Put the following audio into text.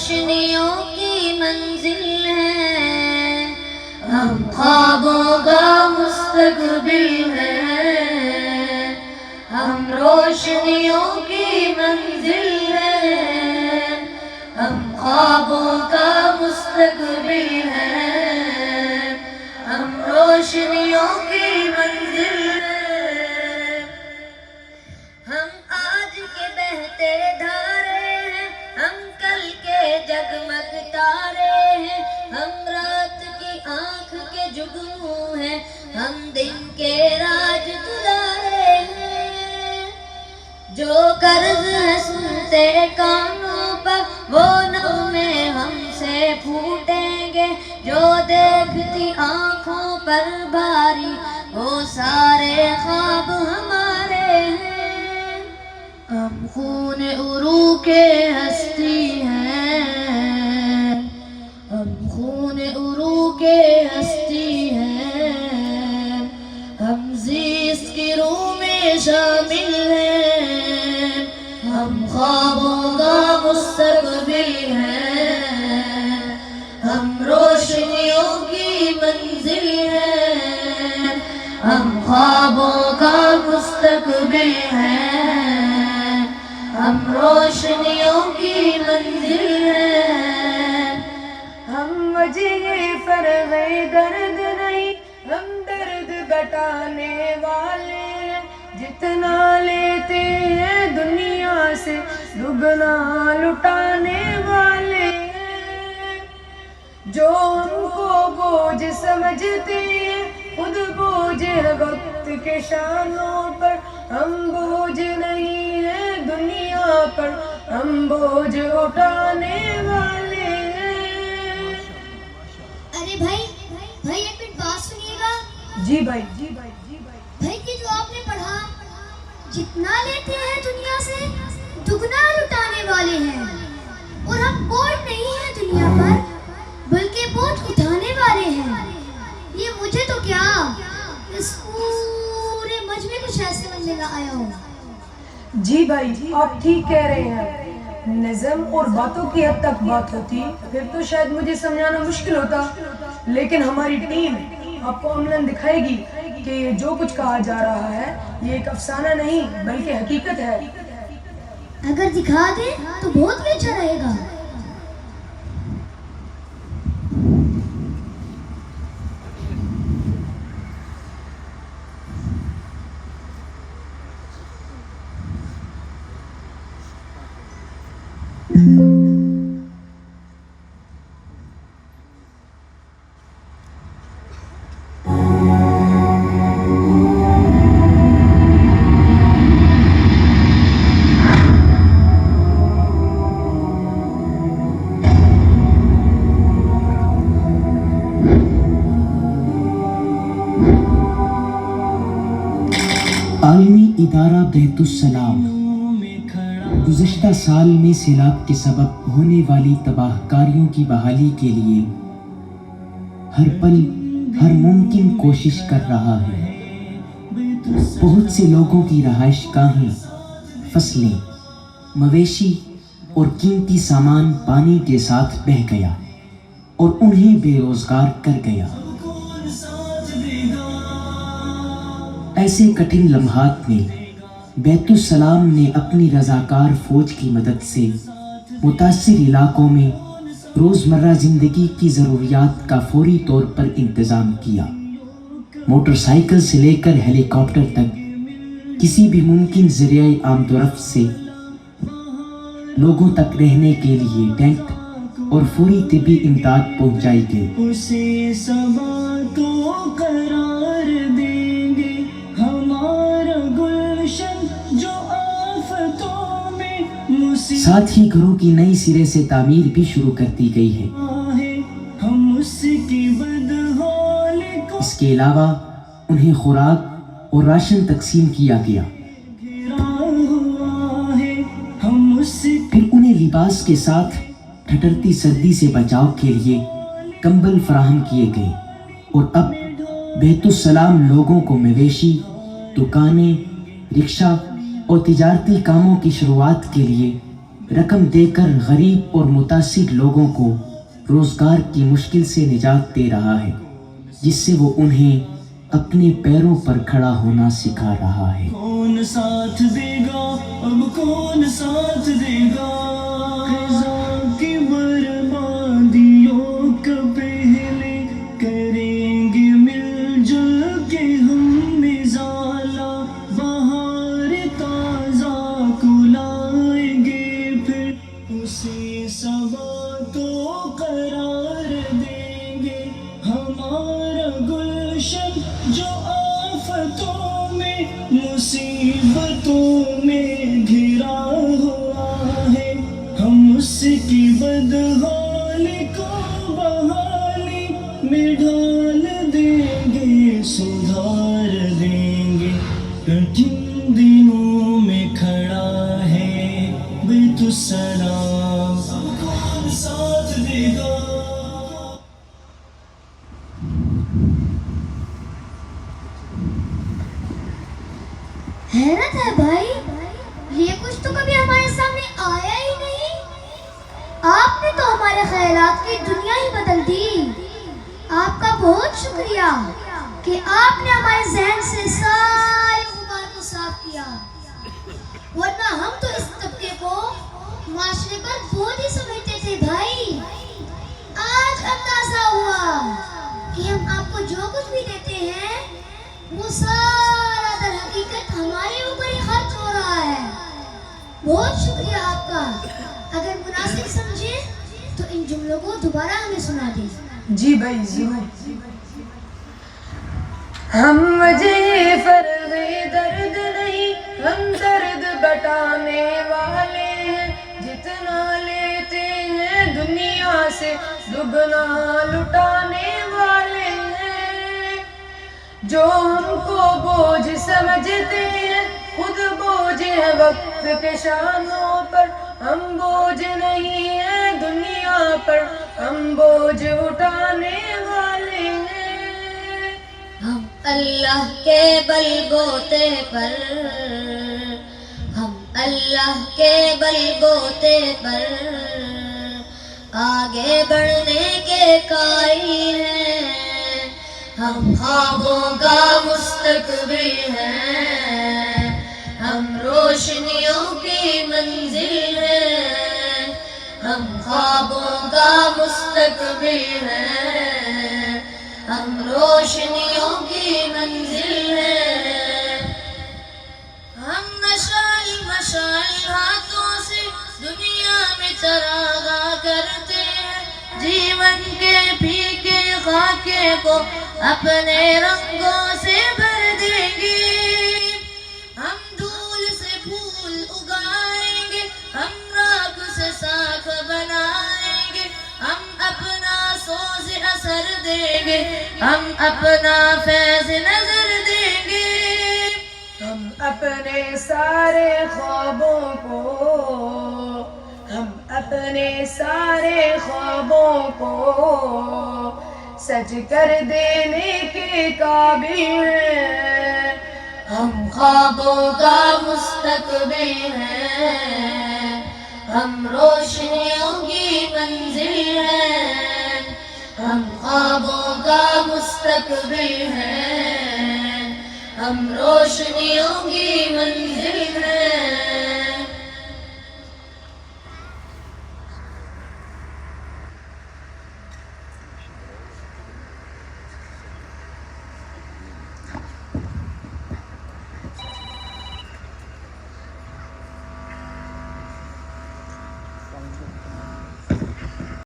روشنیوں کی منزل ہیں، ہم خوابوں کا مستقبل ہیں، ہم روشنیوں کی منزل ہیں، ہم خوابوں کا مستقبل ہیں، ہم روشنیوں کی منزل ہیں، ہم آج کے بہتے دھارے ہیں، ہم کل کے جگمگ تارے ہیں، ہم رات کی آنکھ کے جگنو ہیں، ہم دن کے راج دلارے ہیں، جو قرض ہے سنتے کانوں پر وہ نغمے ہم سے پھوٹیں گے، جو دیکھتی آنکھوں پر بھاری وہ سارے خواب ہمارے ہیں، ہم خون عروق ہستی ہیں، ہم خون عروق ہستی ہیں، ہم زیست کی روح میں شامل ہیں، ہم خوابوں کا مستقبل ہیں، ہم روشنیوں کی منزل ہیں، ہم خوابوں کا مستقبل ہیں، ہم روشنیوں کی منزل ہیں، ہم وجہ فرغ درد نہیں، ہم درد گھٹانے والے ہیں، جتنا لیتے ہیں دنیا سے دگنا لٹانے والے ہیں، جو ہم کو بوجھ سمجھتے ہیں خود بوجھ ہے وقت کے شانوں پر، ہم بوجھ نہیں ہیں دنیا پر، ہم بوجھ اٹھانے والے ہیں۔ ارے بھائی ایک منٹ بات سنیے گا۔ جی بھائی۔ بھائی کہ جو آپ نے پڑھا، جتنا لیتے ہیں دنیا سے دگنا لٹانے والے ہیں، اور ہم بوجھ نہیں ہیں دنیا پر بلکہ بوجھ اٹھانے والے ہیں، یہ مجھے تو کیا اس پورے مجمع کو شاید سمجھنے کا آیا ہو۔ جی بھائی آپ ٹھیک کہہ رہے ہیں، نظم اور باتوں کی حد تک بات ہوتی پھر تو شاید مجھے سمجھانا مشکل ہوتا، لیکن ہماری ٹیم آپ کو عملاً دکھائے گی کہ جو کچھ کہا جا رہا ہے یہ ایک افسانہ نہیں بلکہ حقیقت ہے۔ اگر دکھا دیں تو بہت بھی اچھا رہے گا۔ عالمی ادارہ بیت السلام گزشتہ سال میں سیلاب کے سبب ہونے والی تباہ کاریوں کی بحالی کے لیے ہر پل ہر ممکن کوشش کر رہا ہے۔ بہت سے لوگوں کی رہائش گاہیں، فصلیں، مویشی اور قیمتی سامان پانی کے ساتھ بہہ گیا اور انہیں بے روزگار کر گیا۔ ایسے کٹھن لمحات میں بیت السلام نے اپنی رضاکار فوج کی مدد سے متاثر علاقوں میں روزمرہ زندگی کی ضروریات کا فوری طور پر انتظام کیا۔ موٹر سائیکل سے لے کر ہیلی کاپٹر تک کسی بھی ممکن ذریعہ آمد و رفت سے لوگوں تک رہنے کے لیے ٹینٹ اور فوری طبی امداد پہنچائی گئی۔ اسے سبا تو قرار دیں گے ہمارا گلشن جو آفتوں میں ساتھ ہی گھروں کی نئی سرے سے تعمیر بھی شروع کر دی گئی ہے۔ ہم اس کی بدحال کو اس کے علاوہ انہیں خوراک اور راشن تقسیم کیا گیا۔ گھرا ہوا ہے، ہم اس پھر انہیں لباس کے ساتھ ٹھٹرتی سردی سے بچاؤ کے لیے کمبل فراہم کیے گئے، اور اب بیت السلام لوگوں کو مویشی، دکانیں، رکشہ اور تجارتی کاموں کی شروعات کے لیے رقم دے کر غریب اور متاثر لوگوں کو روزگار کی مشکل سے نجات دے رہا ہے، جس سے وہ انہیں اپنے پیروں پر کھڑا ہونا سکھا رہا ہے۔ کون ساتھ دے گا، اب کون ساتھ دے گا؟ خزاں کی بربادیوں کا پہلے کریں گے مل جل کے ہم ازالہ، بہار تازہ کو لائیں گے پھر اسی صبا تو قرار دیں گے، ہمارا گلشن جو آفتوں میں مصیبتوں میں گھرا ہوا ہے، ہم اس کی بدحالی کو بحالی میں ڈال دیں گے، سدھار دیں گے۔ کٹھن دنوں میں کھڑا ہے بیت السلام، کون ساتھ دے گا؟ حیرت ہے بھائی، یہ کچھ تو کبھی ہمارے سامنے آیا ہی نہیں۔ آپ نے تو ہمارے خیالات کی دنیا ہی بدل دی۔ آپ کا بہت شکریہ کہ آپ نے ہمارے ذہن سے سارے غبار کو صاف کیا، ورنہ ہم تو اس طبقے کو معاشرے پر بہت ہی سمجھتے تھے بھائی۔ آج اندازہ ہوا کہ ہم آپ کو جو کچھ بھی دیتے ہیں وہ سارا در حقیقت ہمارے اوپر ہی خرچ ہو رہا ہے۔ بہت شکریہ آپ کا۔ اگر مناسب سمجھے تو ان جملوں کو دوبارہ ہمیں سنا دیں۔ جی بھائی ضرور۔ ہم وجہ فرغ درد نہیں، ہم درد بٹانے والے ہیں، جتنا لیتے ہیں دنیا سے دگنا لٹانے والے ہیں۔ جو ہم کو بوجھ سمجھتے ہیں خود بوجھ ہے وقت کے شانوں پر، ہم بوجھ نہیں ہیں دنیا پر، ہم بوجھ اٹھانے والے ہیں۔ ہم اللہ کے بل بوتے پر، ہم اللہ کے بل بوتے پر آگے بڑھنے کے قائل ہیں، ہم خوابوں کا مستقبل ہیں، ہم روشنیوں کی منزل ہیں، ہم خوابوں کا مستقبل ہیں، ہم روشنیوں کی منزل ہیں۔ ہم مشعل مشعل ہاتھوں سے دنیا میں چراغاں کرتے ہیں، جیون کے پھیکے خاکے کو اپنے رنگوں سے بھر دیں گے۔ ہم دھول سے پھول اگائیں گے، ہم راکھ سے ساکھ بنائیں گے، ہم اپنا سوز اثر دیں گے، ہم اپنا فیض نظر دیں گے۔ ہم اپنے سارے خوابوں کو، ہم اپنے سارے خوابوں کو سچ کر دینے کے قابل ہیں، ہم خوابوں کا مستقبل ہیں، ہم روشنیوں کی منزل ہیں، ہم خوابوں کا مستقبل ہیں، ہم روشنیوں کی منزل